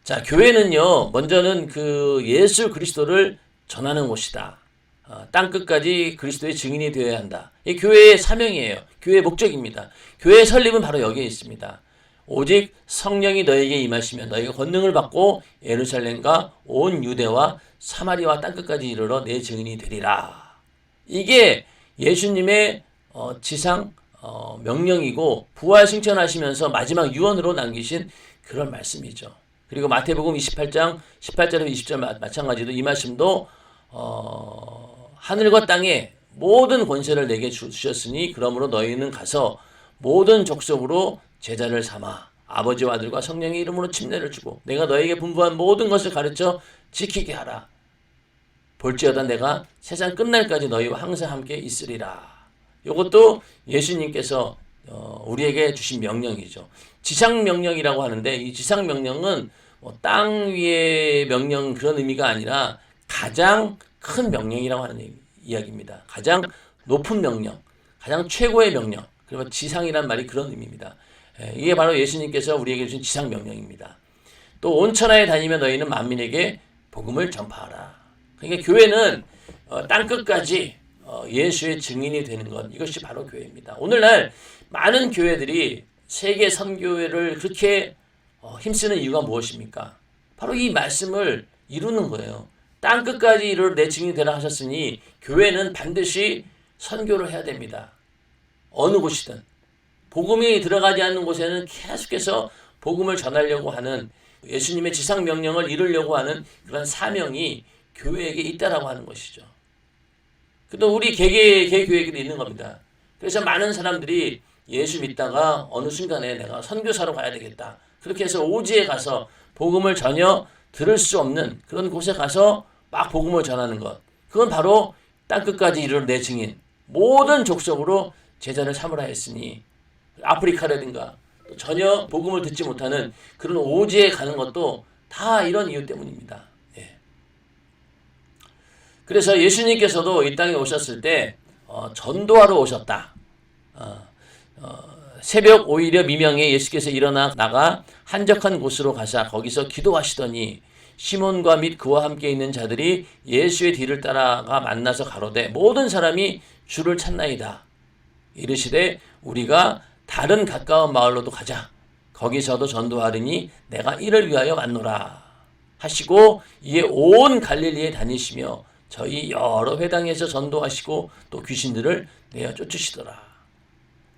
자, 교회는요, 먼저는 그 예수 그리스도를 전하는 곳이다. 땅 끝까지 그리스도의 증인이 되어야 한다. 이 교회의 사명이에요. 교회의 목적입니다. 교회의 설립은 바로 여기에 있습니다. 오직 성령이 너에게 임하시면 너희가 권능을 받고 예루살렘과 온 유대와 사마리아와 땅 끝까지 이르러 내 증인이 되리라. 이게 예수님의 지상 명령이고 부활 승천하시면서 마지막 유언으로 남기신 그런 말씀이죠. 그리고 마태복음 28장 18절에서 20절 마찬가지로 이 말씀도 하늘과 땅에 모든 권세를 내게 주셨으니 그러므로 너희는 가서 모든 족속으로 제자를 삼아 아버지와 아들과 성령의 이름으로 침례를 주고 내가 너에게 분부한 모든 것을 가르쳐 지키게 하라. 볼지어다 내가 세상 끝날까지 너희와 항상 함께 있으리라. 이것도 예수님께서 우리에게 주신 명령이죠. 지상명령이라고 하는데 이 지상명령은 땅 위의 명령 그런 의미가 아니라 가장 큰 명령이라고 하는 이야기입니다. 가장 높은 명령, 가장 최고의 명령. 그리고 지상이란 말이 그런 의미입니다. 이게 바로 예수님께서 우리에게 주신 지상명령입니다. 또 온 천하에 다니며 너희는 만민에게 복음을 전파하라. 그러니까 교회는 땅 끝까지 예수의 증인이 되는 것, 이것이 바로 교회입니다. 오늘날 많은 교회들이 세계 선교회를 그렇게 힘쓰는 이유가 무엇입니까? 바로 이 말씀을 이루는 거예요. 땅 끝까지 이르러 내 증인이 되라 하셨으니 교회는 반드시 선교를 해야 됩니다. 어느 곳이든. 복음이 들어가지 않는 곳에는 계속해서 복음을 전하려고 하는 예수님의 지상명령을 이루려고 하는 그런 사명이 교회에게 있다라고 하는 것이죠. 또 우리 개교회에도 있는 겁니다. 그래서 많은 사람들이 예수 믿다가 어느 순간에 내가 선교사로 가야 되겠다. 그렇게 해서 오지에 가서 복음을 전혀 들을 수 없는 그런 곳에 가서 막 복음을 전하는 것. 그건 바로 땅끝까지 이르러 내 증인. 모든 족속으로 제자를 삼으라 했으니 아프리카라든가 전혀 복음을 듣지 못하는 그런 오지에 가는 것도 다 이런 이유 때문입니다. 그래서 예수님께서도 이 땅에 오셨을 때 전도하러 오셨다. 새벽 오히려 미명에 예수께서 일어나 나가 한적한 곳으로 가사 거기서 기도하시더니 시몬과 및 그와 함께 있는 자들이 예수의 뒤를 따라가 만나서 가로되 모든 사람이 주를 찾나이다. 이르시되 우리가 다른 가까운 마을로도 가자. 거기서도 전도하리니 내가 이를 위하여 왔노라 하시고 이에 온 갈릴리에 다니시며 저희 여러 회당에서 전도하시고 또 귀신들을 내어 쫓으시더라.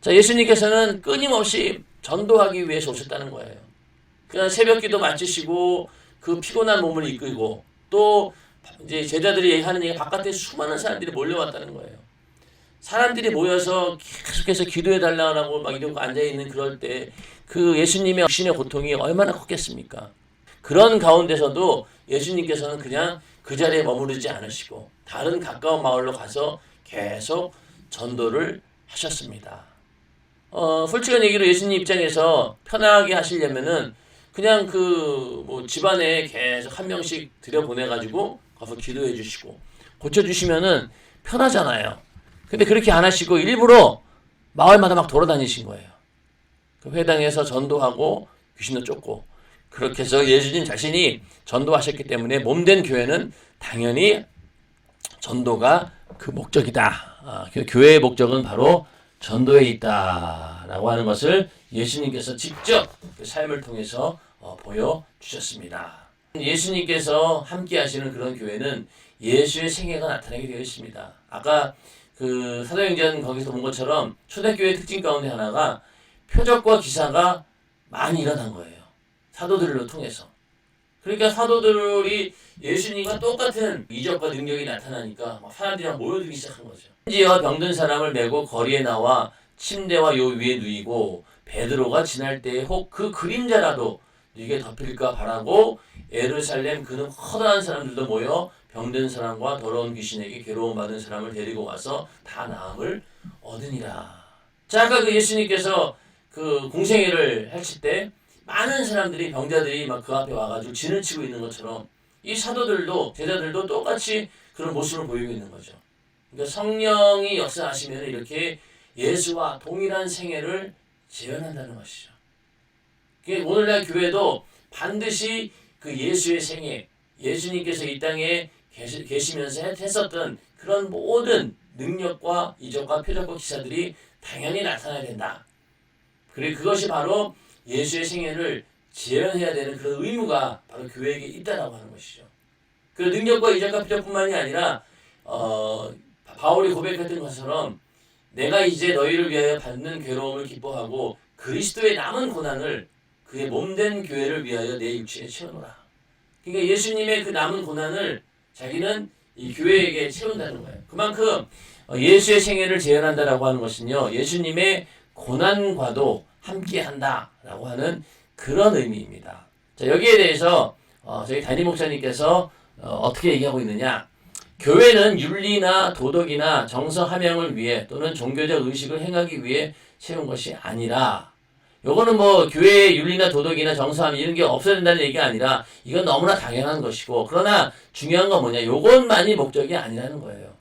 자, 예수님께서는 끊임없이 전도하기 위해서 오셨다는 거예요. 그냥 새벽 기도 마치시고 그 피곤한 몸을 이끌고 또 이제 제자들이 하는 얘기 바깥에 수많은 사람들이 몰려왔다는 거예요. 사람들이 모여서 계속해서 기도해 달라고 막 이러고 앉아 있는 그럴 때 그 예수님의 귀신의 고통이 얼마나 컸겠습니까? 그런 가운데서도 예수님께서는 그냥 그 자리에 머무르지 않으시고 다른 가까운 마을로 가서 계속 전도를 하셨습니다. 솔직한 얘기로 예수님 입장에서 편하게 하시려면은 그냥 집안에 계속 한 명씩 들여보내가지고 가서 기도해 주시고 고쳐주시면은 편하잖아요. 근데 그렇게 안 하시고 일부러 마을마다 막 돌아다니신 거예요. 그 회당에서 전도하고 귀신도 쫓고 그렇게 해서 예수님 자신이 전도하셨기 때문에 몸된 교회는 당연히 전도가 그 목적이다. 교회의 목적은 바로 전도에 있다라고 하는 것을 예수님께서 직접 그 삶을 통해서 보여주셨습니다. 예수님께서 함께 하시는 그런 교회는 예수의 생애가 나타나게 되어 있습니다. 아까 그 사도행전 거기서 본 것처럼 초대교회의 특징 가운데 하나가 표적과 기사가 많이 일어난 거예요. 사도들을 통해서. 그러니까 사도들이 예수님과 똑같은 이적과 능력이 나타나니까 사람들이 모여들기 시작한 거죠. 심지어 병든 사람을 메고 거리에 나와 침대와 요 위에 누이고 베드로가 지날 때에 혹 그 그림자라도 네게 덮일까 바라고 예루살렘 그는 허다한 사람들도 모여 병든 사람과 더러운 귀신에게 괴로움 받은 사람을 데리고 와서 다 나음을 얻으니라. 자, 아까 그 예수님께서 그 공생애를 하실 때 많은 사람들이 병자들이 막 그 앞에 와가지고 진을 치고 있는 것처럼 이 사도들도 제자들도 똑같이 그런 모습을 보이고 있는 거죠. 그러니까 성령이 역사하시면 이렇게 예수와 동일한 생애를 재현한다는 것이죠. 오늘날 교회도 반드시 그 예수의 생애, 예수님께서 이 땅에 계시면서 했었던 그런 모든 능력과 이적과 표적과 기사들이 당연히 나타나야 된다. 그리고 그것이 바로 예수의 생애를 재현해야 되는 그런 의무가 바로 교회에게 있다라고 하는 것이죠. 그 능력과 이적과 표적뿐만이 아니라 바울이 고백했던 것처럼 내가 이제 너희를 위하여 받는 괴로움을 기뻐하고 그리스도의 남은 고난을 그의 몸된 교회를 위하여 내 육체에 채우노라. 그러니까 예수님의 그 남은 고난을 자기는 이 교회에게 채운다는 거예요. 그만큼 예수의 생애를 재현한다라고 하는 것은요, 예수님의 고난과도 함께한다라고 하는 그런 의미입니다. 자, 여기에 대해서 저희 담임 목사님께서 어떻게 얘기하고 있느냐? 교회는 윤리나 도덕이나 정서 함양을 위해 또는 종교적 의식을 행하기 위해 세운 것이 아니라, 요거는 뭐 교회의 윤리나 도덕이나 정서함 이런 게 없어야 된다는 얘기가 아니라 이건 너무나 당연한 것이고, 그러나 중요한 건 뭐냐? 요것만이 목적이 아니라는 거예요.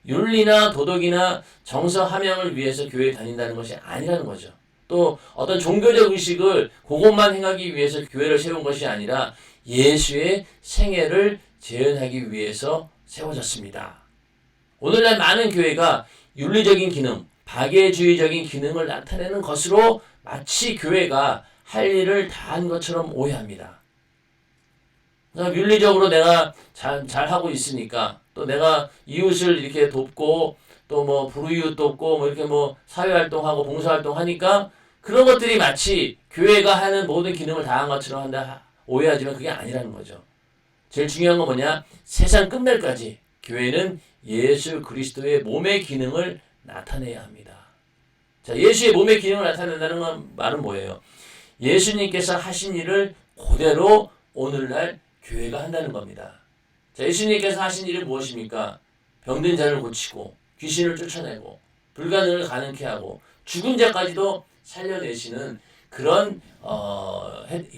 윤리나 도덕이나 정서 함양을 위해서 교회에 다닌다는 것이 아니라는 거죠. 또 어떤 종교적 의식을 그것만 행하기 위해서 교회를 세운 것이 아니라 예수의 생애를 재현하기 위해서 세워졌습니다. 오늘날 많은 교회가 윤리적인 기능, 박애주의적인 기능을 나타내는 것으로 마치 교회가 할 일을 다한 것처럼 오해합니다. 윤리적으로 내가 잘하고 있으니까, 또 내가 이웃을 이렇게 돕고, 또 뭐 불우이웃 돕고, 뭐 이렇게 뭐 사회활동하고 봉사활동 하니까 그런 것들이 마치 교회가 하는 모든 기능을 다한 것처럼 한다 오해하지만 그게 아니라는 거죠. 제일 중요한 건 뭐냐? 세상 끝날까지 교회는 예수 그리스도의 몸의 기능을 나타내야 합니다. 자, 예수의 몸의 기능을 나타낸다는 말은 뭐예요? 예수님께서 하신 일을 그대로 오늘날 교회가 한다는 겁니다. 자, 예수님께서 하신 일은 무엇입니까? 병든 자를 고치고 귀신을 쫓아내고 불가능을 가능케 하고 죽은 자까지도 살려내시는 그런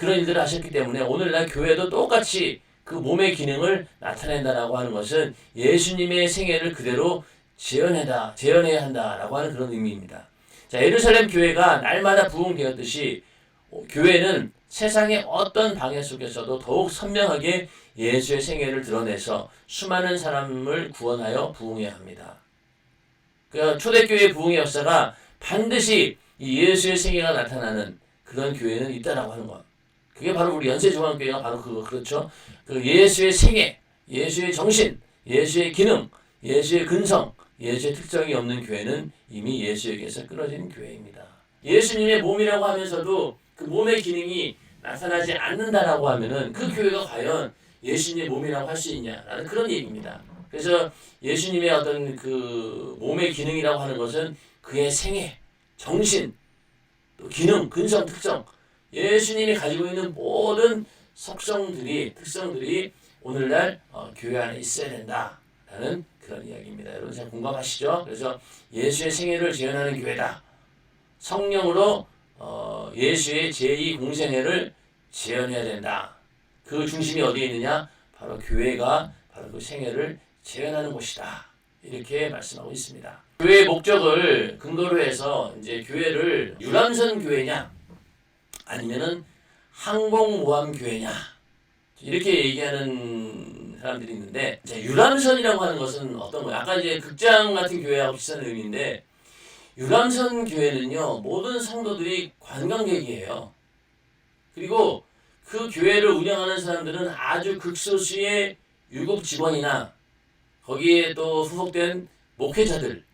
일들을 하셨기 때문에 오늘날 교회도 똑같이 그 몸의 기능을 나타낸다라고 하는 것은 예수님의 생애를 그대로 재현해야 한다라고 하는 그런 의미입니다. 자, 예루살렘 교회가 날마다 부흥되었듯이 교회는 세상의 어떤 방해 속에서도 더욱 선명하게 예수의 생애를 드러내서 수많은 사람을 구원하여 부흥해야 합니다. 그 초대교회의 부흥의 역사가 반드시 이 예수의 생애가 나타나는 그런 교회는 있다라고 하는 것. 그게 바로 우리 연세종합교회가 바로 그렇죠. 그 예수의 생애, 예수의 정신, 예수의 기능, 예수의 근성, 예수의 특성이 없는 교회는 이미 예수에게서 끊어진 교회입니다. 예수님의 몸이라고 하면서도 그 몸의 기능이 나타나지 않는다라고 하면은 그 교회가 과연 예수님의 몸이라고 할 수 있냐라는 그런 얘기입니다. 그래서 예수님의 어떤 그 몸의 기능이라고 하는 것은 그의 생애, 정신, 또 기능, 근성, 특성, 예수님이 가지고 있는 모든 특성들이 오늘날 교회 안에 있어야 된다라는 그런 이야기입니다. 여러분 잘 공감하시죠? 그래서 예수의 생애를 재현하는 교회다. 성령으로 예수의 제2 공생애를 재현해야 된다. 그 중심이 어디에 있느냐? 바로 교회가 바로 그 생애를 재현하는 곳이다. 이렇게 말씀하고 있습니다. 교회의 목적을 근거로 해서 이제 교회를 유람선 교회냐 아니면은 항공모함 교회냐 이렇게 얘기하는 사람들이 있는데, 유람선이라고 하는 것은 어떤 거예요? 아까 이제 극장 같은 교회하고 비슷한 의미인데, 유람선 교회는요 모든 성도들이 관광객이에요. 그리고 그 교회를 운영하는 사람들은 아주 극소수의 유급 직원이나 거기에 또 소속된 목회자들,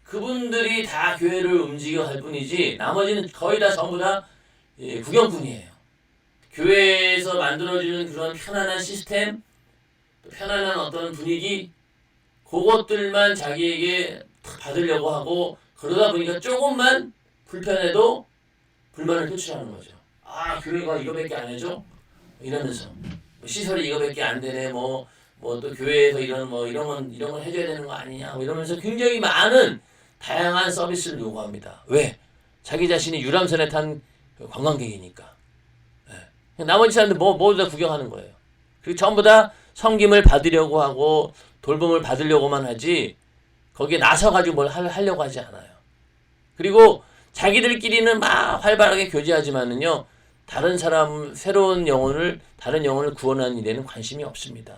그분들이 다 교회를 움직여 갈 뿐이지 나머지는 거의 다 전부 다 구경꾼이에요. 교회에서 만들어주는 그런 편안한 시스템, 편안한 어떤 분위기, 그것들만 자기에게 받으려고 하고, 그러다 보니까 조금만 불편해도 불만을 표출하는 거죠. 아, 교회가 이거밖에 안 해줘? 이러면서 시설이 이거밖에 안 되네. 뭐 또 교회에서 이런 건 해줘야 되는 거 아니냐. 이러면서 굉장히 많은 다양한 서비스를 요구합니다. 왜? 자기 자신이 유람선에 탄 관광객이니까. 네. 나머지 사람들 모두 다 구경하는 거예요. 그리고 전부 다 섬김을 받으려고 하고 돌봄을 받으려고만 하지 거기에 나서가지고 뭘 하려고 하지 않아요. 그리고 자기들끼리는 막 활발하게 교제하지만은요, 새로운 다른 영혼을 구원하는 일에는 관심이 없습니다.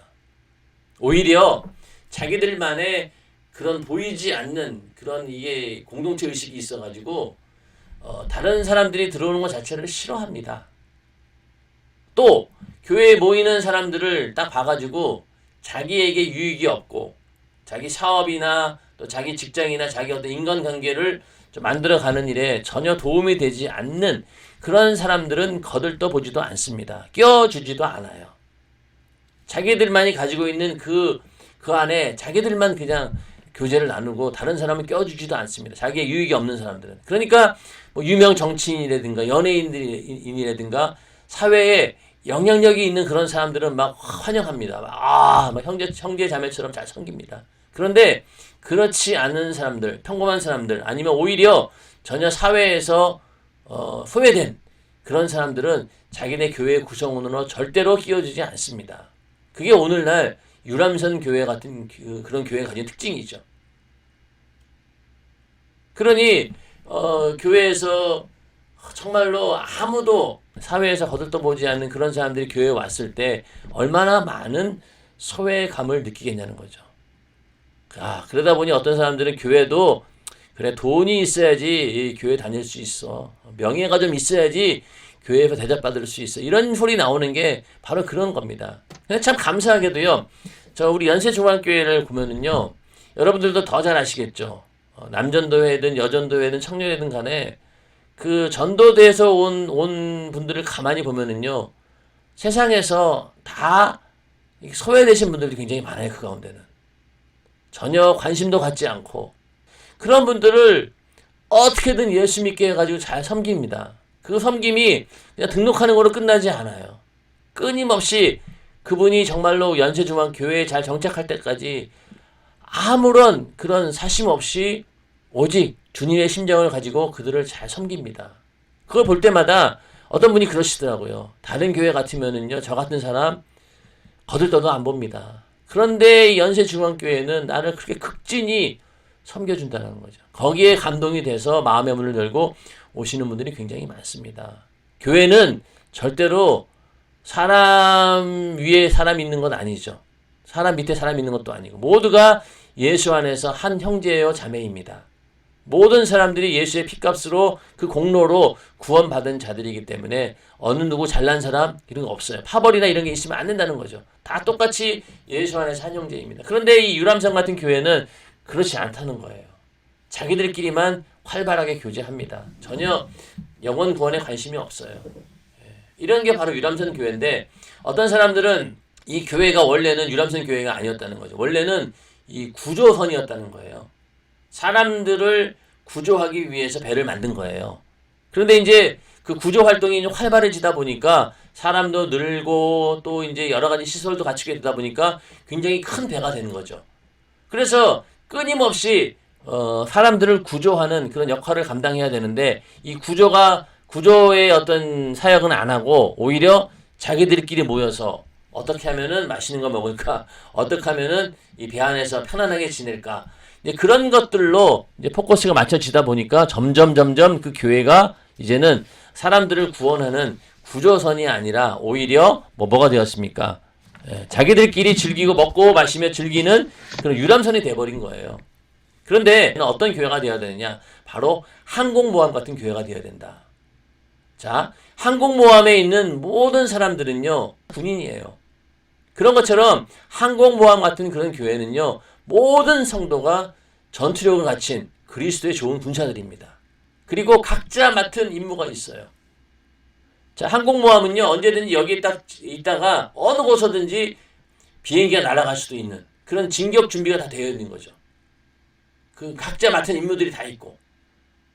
오히려 자기들만의 그런 보이지 않는 그런 이게 공동체 의식이 있어가지고 다른 사람들이 들어오는 것 자체를 싫어합니다. 또 교회에 모이는 사람들을 딱 봐가지고 자기에게 유익이 없고 자기 사업이나 또 자기 직장이나 자기 어떤 인간관계를 좀 만들어가는 일에 전혀 도움이 되지 않는 그런 사람들은 거들떠 보지도 않습니다. 껴주지도 않아요. 자기들만이 가지고 있는 그 안에 자기들만 그냥 교제를 나누고 다른 사람은 껴주지도 않습니다. 자기의 유익이 없는 사람들은. 그러니까 뭐 유명 정치인이라든가 연예인이라든가 사회에 영향력이 있는 그런 사람들은 막 환영합니다. 막 형제 자매처럼 잘 섬깁니다. 그런데 그렇지 않은 사람들, 평범한 사람들, 아니면 오히려 전혀 사회에서 소외된 그런 사람들은 자기네 교회 구성원으로 절대로 끼워주지 않습니다. 그게 오늘날 유람선 교회 같은 그런 교회가 가진 특징이죠. 그러니 교회에서 정말로 아무도 사회에서 거들떠보지 않는 그런 사람들이 교회에 왔을 때 얼마나 많은 소외감을 느끼겠냐는 거죠. 그러다 보니 어떤 사람들은 교회도 그래 돈이 있어야지 교회 다닐 수 있어. 명예가 좀 있어야지 교회에서 대접받을 수 있어. 이런 소리 나오는 게 바로 그런 겁니다. 근데 참 감사하게도요. 우리 연세중앙교회를 보면은요. 여러분들도 더 잘 아시겠죠. 남전도회든 여전도회든 청년회든 간에 그 전도대에서 온 분들을 가만히 보면은요. 세상에서 다 소외되신 분들이 굉장히 많아요. 그 가운데는. 전혀 관심도 갖지 않고 그런 분들을 어떻게든 예수 믿게 해가지고 잘 섬깁니다. 그 섬김이 그냥 등록하는 거로 끝나지 않아요. 끊임없이 그분이 정말로 연세중앙교회에 잘 정착할 때까지 아무런 그런 사심 없이 오직 주님의 심정을 가지고 그들을 잘 섬깁니다. 그걸 볼 때마다 어떤 분이 그러시더라고요. 다른 교회 같으면은요, 저 같은 사람 거들떠도 안 봅니다. 그런데 연세중앙교회는 나를 그렇게 극진히 섬겨준다는 거죠. 거기에 감동이 돼서 마음의 문을 열고 오시는 분들이 굉장히 많습니다. 교회는 절대로 사람 위에 사람 있는 건 아니죠. 사람 밑에 사람 있는 것도 아니고 모두가 예수 안에서 한 형제요 자매입니다. 모든 사람들이 예수의 피값으로 그 공로로 구원받은 자들이기 때문에 어느 누구 잘난 사람 이런 거 없어요. 파벌이나 이런 게 있으면 안 된다는 거죠. 다 똑같이 예수 안에서 한 형제입니다. 그런데 이 유람선 같은 교회는 그렇지 않다는 거예요. 자기들끼리만 활발하게 교제합니다. 전혀 영혼 구원에 관심이 없어요. 이런 게 바로 유람선 교회인데 어떤 사람들은 이 교회가 원래는 유람선 교회가 아니었다는 거죠. 원래는 이 구조선이었다는 거예요. 사람들을 구조하기 위해서 배를 만든 거예요. 그런데 이제 그 구조 활동이 활발해지다 보니까 사람도 늘고 또 이제 여러 가지 시설도 갖추게 되다 보니까 굉장히 큰 배가 되는 거죠. 그래서 끊임없이 사람들을 구조하는 그런 역할을 감당해야 되는데 이 구조의 어떤 사역은 안 하고 오히려 자기들끼리 모여서 어떻게 하면은 맛있는 거 먹을까? 어떻게 하면은 이 배 안에서 편안하게 지낼까? 이제 그런 것들로 이제 포커스가 맞춰지다 보니까 점점 그 교회가 이제는 사람들을 구원하는 구조선이 아니라 오히려 뭐가 되었습니까? 자기들끼리 즐기고 먹고 마시며 즐기는 그런 유람선이 돼버린 거예요. 그런데 어떤 교회가 되어야 되느냐? 바로 항공모함 같은 교회가 되어야 된다. 자, 항공모함에 있는 모든 사람들은요, 군인이에요. 그런 것처럼 항공모함 같은 그런 교회는요, 모든 성도가 전투력을 갖춘 그리스도의 좋은 군사들입니다. 그리고 각자 맡은 임무가 있어요. 자, 항공모함은요, 언제든지 여기에 딱 있다가 어느 곳서든지 비행기가 날아갈 수도 있는 그런 진격 준비가 다 되어 있는 거죠. 그 각자 맡은 임무들이 다 있고.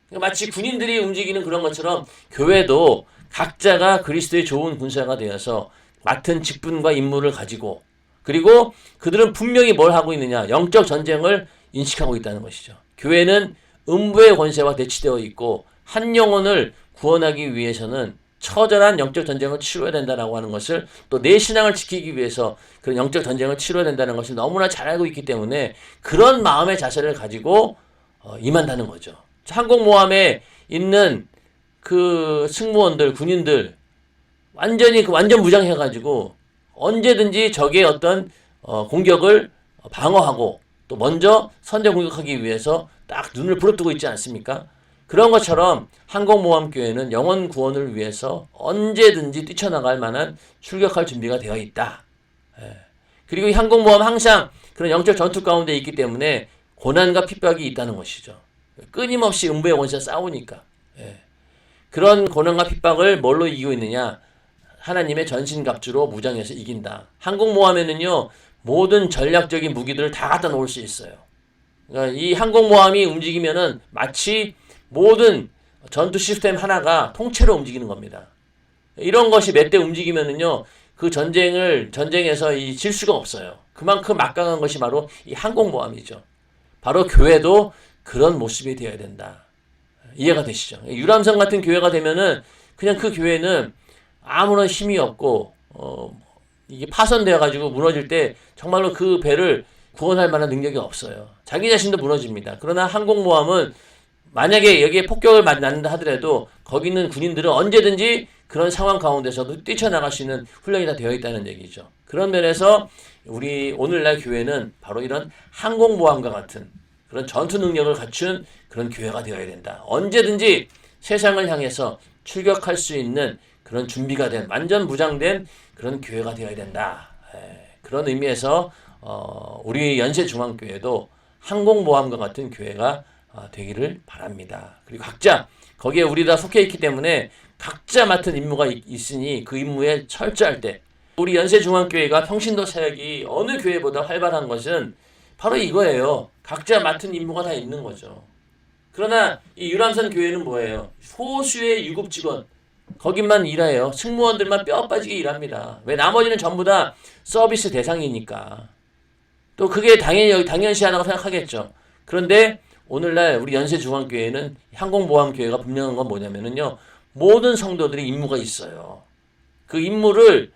그러니까 마치 군인들이 움직이는 그런 것처럼 교회도 각자가 그리스도의 좋은 군사가 되어서 맡은 직분과 임무를 가지고 그리고 그들은 분명히 뭘 하고 있느냐. 영적 전쟁을 인식하고 있다는 것이죠. 교회는 음부의 권세와 대치되어 있고 한 영혼을 구원하기 위해서는 처절한 영적 전쟁을 치러야 된다라고 하는 것을 또 내 신앙을 지키기 위해서 그런 영적 전쟁을 치러야 된다는 것을 너무나 잘 알고 있기 때문에 그런 마음의 자세를 가지고 임한다는 거죠. 항공모함에 있는 그 승무원들, 군인들 완전 무장해가지고 언제든지 적의 어떤 공격을 방어하고 또 먼저 선제 공격하기 위해서 딱 눈을 부릅뜨고 있지 않습니까? 그런 것처럼 항공모함교회는 영혼 구원을 위해서 언제든지 뛰쳐나갈 만한 출격할 준비가 되어 있다. 그리고 이 항공모함 항상 그런 영적 전투 가운데 있기 때문에 고난과 핍박이 있다는 것이죠. 끊임없이 음부의 원수와 싸우니까. 그런 고난과 핍박을 뭘로 이기고 있느냐? 하나님의 전신갑주로 무장해서 이긴다. 항공모함에는요, 모든 전략적인 무기들을 다 갖다 놓을 수 있어요. 그러니까 이 항공모함이 움직이면은 마치 모든 전투 시스템 하나가 통째로 움직이는 겁니다. 이런 것이 몇 대 움직이면은요, 그 전쟁에서 질 수가 없어요. 그만큼 막강한 것이 바로 이 항공모함이죠. 바로 교회도 그런 모습이 되어야 된다. 이해가 되시죠? 유람선 같은 교회가 되면은 그냥 그 교회는 아무런 힘이 없고 이게 파손되어 가지고 무너질 때 정말로 그 배를 구원할 만한 능력이 없어요. 자기 자신도 무너집니다. 그러나 항공모함은 만약에 여기에 폭격을 맞는다 하더라도 거기 있는 군인들은 언제든지 그런 상황 가운데서도 뛰쳐나갈 수 있는 훈련이 다 되어 있다는 얘기죠. 그런 면에서 우리 오늘날 교회는 바로 이런 항공모함과 같은 그런 전투 능력을 갖춘 그런 교회가 되어야 된다. 언제든지 세상을 향해서 출격할 수 있는 그런 준비가 된 완전 무장된 그런 교회가 되어야 된다. 그런 의미에서 우리 연세중앙교회도 항공모함과 같은 교회가 되기를 바랍니다. 그리고 각자 거기에 우리 다 속해 있기 때문에 각자 맡은 임무가 있으니 그 임무에 철저할 때 우리 연세중앙교회가 평신도 사역이 어느 교회보다 활발한 것은 바로 이거예요. 각자 맡은 임무가 다 있는 거죠. 그러나 이 유람선 교회는 뭐예요? 소수의 유급 직원 거기만 일해요. 승무원들만 뼈 빠지게 일합니다. 왜? 나머지는 전부 다 서비스 대상이니까. 또 그게 당연시하다고 생각하겠죠. 그런데 오늘날 우리 연세중앙교회는 항공모함교회가 분명한 건 뭐냐면요. 모든 성도들이 임무가 있어요. 그 임무를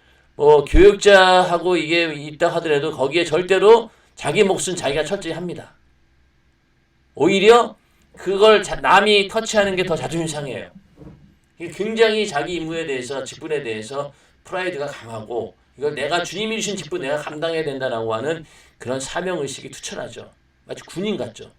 교육자하고 이게 있다 하더라도 거기에 절대로 자기 몫은 자기가 철저히 합니다. 오히려 그걸 남이 터치하는 게 더 자존심 상해요. 굉장히 자기 임무에 대해서 직분에 대해서 프라이드가 강하고 이걸 내가 주님이 주신 직분 내가 감당해야 된다라고 하는 그런 사명의식이 투철하죠. 마치 군인 같죠.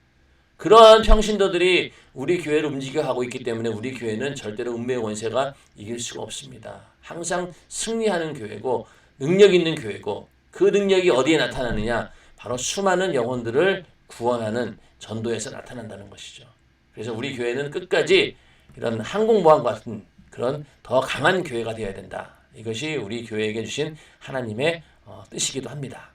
그러한 평신도들이 우리 교회를 움직여가고 있기 때문에 우리 교회는 절대로 음매의 원세가 이길 수가 없습니다. 항상 승리하는 교회고 능력 있는 교회고 그 능력이 어디에 나타나느냐? 바로 수많은 영혼들을 구원하는 전도에서 나타난다는 것이죠. 그래서 우리 교회는 끝까지 이런 항공모함 같은 그런 더 강한 교회가 되어야 된다. 이것이 우리 교회에게 주신 하나님의 뜻이기도 합니다.